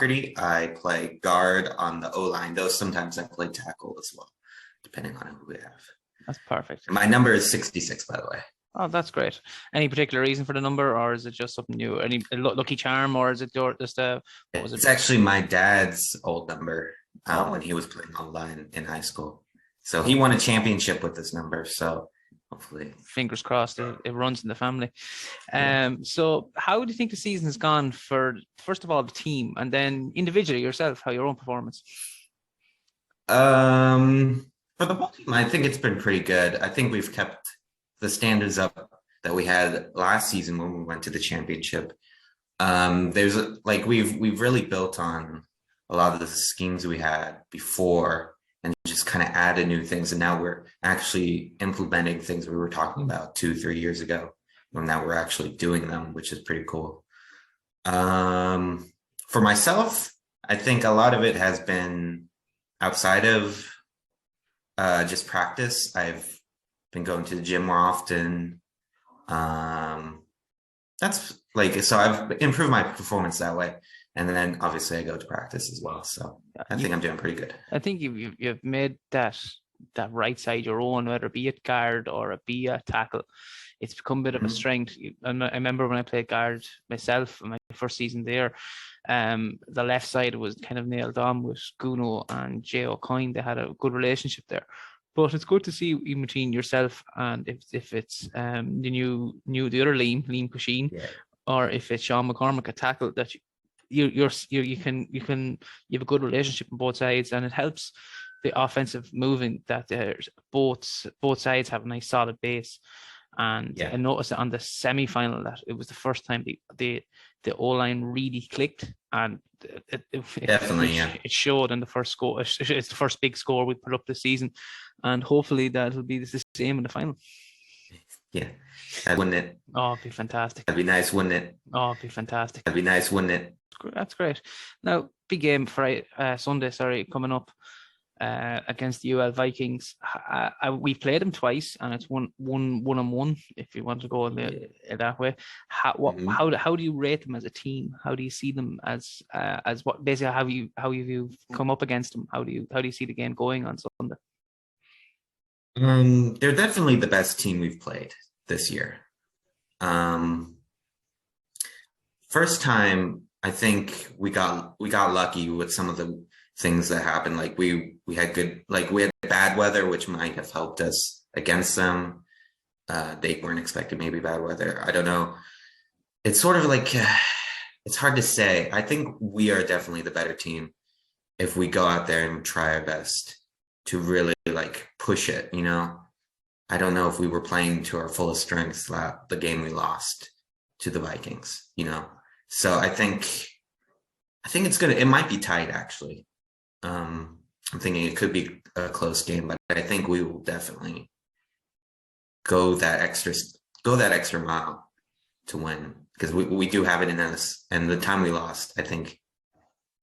Dougherty. I play guard on the O-line, though sometimes I play tackle as well, depending on who we have. That's perfect. My number is 66, by the way. Oh, that's great. Any particular reason for the number, or is it just something new? Any lucky charm, or is it just a? What was it? It's actually my dad's old number when he was playing online in high school. So he won a championship with this number. So hopefully, fingers crossed, it runs in the family. So how do you think the season has gone for, first of all, the team, and then individually yourself, how your own performance? For the whole team, I think it's been pretty good. I think we've kept the standards up that we had last season when we went to the championship. We've really built on a lot of the schemes we had before and just kind of added new things. And now we're actually implementing things we were talking about 2-3 years ago. And now we're actually doing them, which is pretty cool. For myself, I think a lot of it has been outside of just practice. I've been going to the gym more often. So I've improved my performance that way. And then obviously I go to practice as well. So I think I'm doing pretty good. I think you've made that right side your own, whether it be a guard or it be a tackle. It's become a bit of a strength. I remember when I played guard myself in my first season there, the left side was kind of nailed on with Guno and Jay O'Coin. They had a good relationship there. But it's good to see even between yourself and if it's the other Liam Cusheen, or if it's Sean McCormick, a tackle, that you have a good relationship on both sides, and it helps the offensive moving that there's both sides have a nice solid base. And I noticed on the semi-final that it was the first time the O-line really clicked, and it showed in the first score. It's the first big score we put up this season, and hopefully that'll be the same in the final. Yeah, wouldn't it? Oh, it'd be fantastic. That'd be nice, wouldn't it? Oh, it'd be fantastic. That'd be nice, wouldn't it? That's great. Now, big game for Sunday, coming up against the UL Vikings. We played them twice, and it's one-on-one. If you want to go that way, how do you rate them as a team? How do you see them as what basically how you come up against them? How do you see the game going on Sunday? They're definitely the best team we've played this year. First time, I think we got lucky with some of the things that happened. Like we had bad weather, which might have helped us against them. They weren't expecting maybe bad weather. I don't know. It's sort of like, it's hard to say. I think we are definitely the better team if we go out there and try our best to really push it, I don't know if we were playing to our fullest strengths the game we lost to the Vikings, So I think it might be tight actually. I'm thinking it could be a close game, but I think we will definitely go that extra mile to win, because we do have it in us. And the time we lost, I think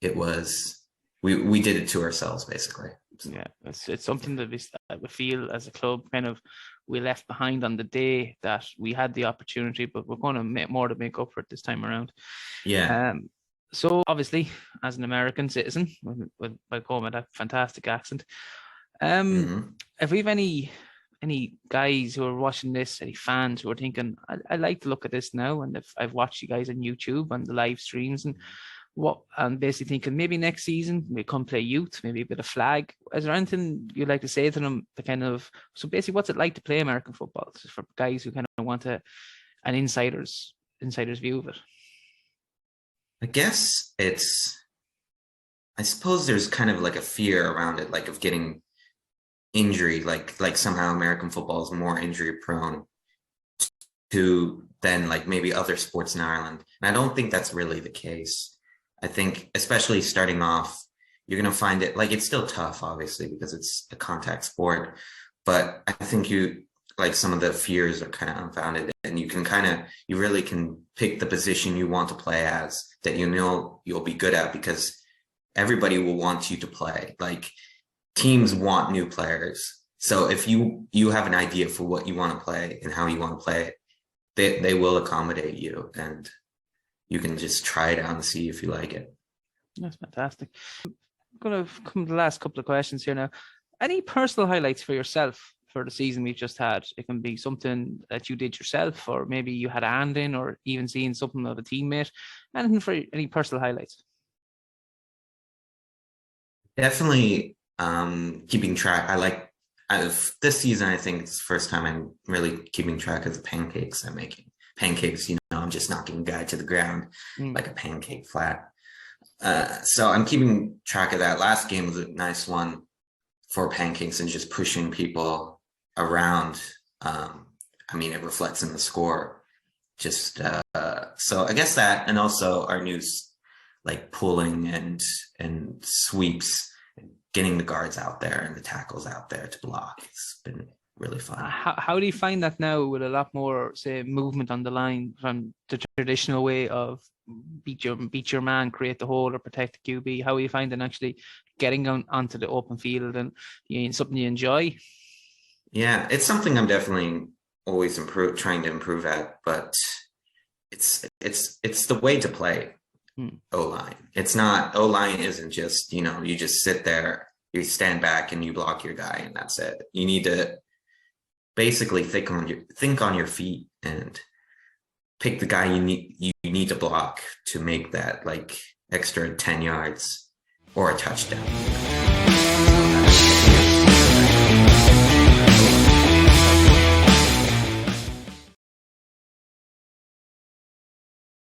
it was we did it to ourselves basically. Yeah, it's something that we feel as a club we left behind on the day that we had the opportunity, but we're going to make more to make up for it this time around. Yeah. So obviously, as an American citizen with home that fantastic accent, if we have any guys who are watching this, any fans who are thinking, I like to look at this now, and if I've watched you guys on YouTube and the live streams and basically thinking maybe next season we come play youth, maybe a bit of flag. Is there anything you'd like to say to them so basically what's it like to play American football for guys who kind of want an insider's view of it? I guess I suppose there's kind of like a fear around it, like of getting injury, like somehow American football is more injury prone than maybe other sports in Ireland. And I don't think that's really the case. I think especially starting off, you're going to find it it's still tough, obviously, because it's a contact sport, but I think some of the fears are kind of unfounded, and you really can pick the position you want to play as, that you'll be good at, because everybody will want you to play. Teams want new players. So if you have an idea for what you want to play and how you want to play it, they will accommodate you, and you can just try it out and see if you like it. That's fantastic. I'm going to come to the last couple of questions here now. Any personal highlights for yourself for the season we've just had? It can be something that you did yourself, or maybe you had a hand in, or even seeing something of a teammate. Anything for any personal highlights? Definitely keeping track. I like out of this season, I think it's the first time I'm really keeping track of the pancakes I'm making. Pancakes, I'm just knocking a guy to the ground like a pancake flat. So I'm keeping track of that. Last game was a nice one for pancakes and just pushing people around. It reflects in the score. Just so I guess that, and also our new like pulling and sweeps, getting the guards out there and the tackles out there to block. It's been really fun. How do you find that now with a lot more, say, movement on the line from the traditional way of beat your man, create the hole, or protect the QB? How are you finding actually getting onto the open field, and something you enjoy? Yeah, it's something I'm definitely always trying to improve at, but it's the way to play O-line. It's not, O-line isn't just, you just sit there, you stand back and you block your guy and that's it. You need to basically think on your feet and pick the guy you need to block to make that like extra 10 yards or a touchdown.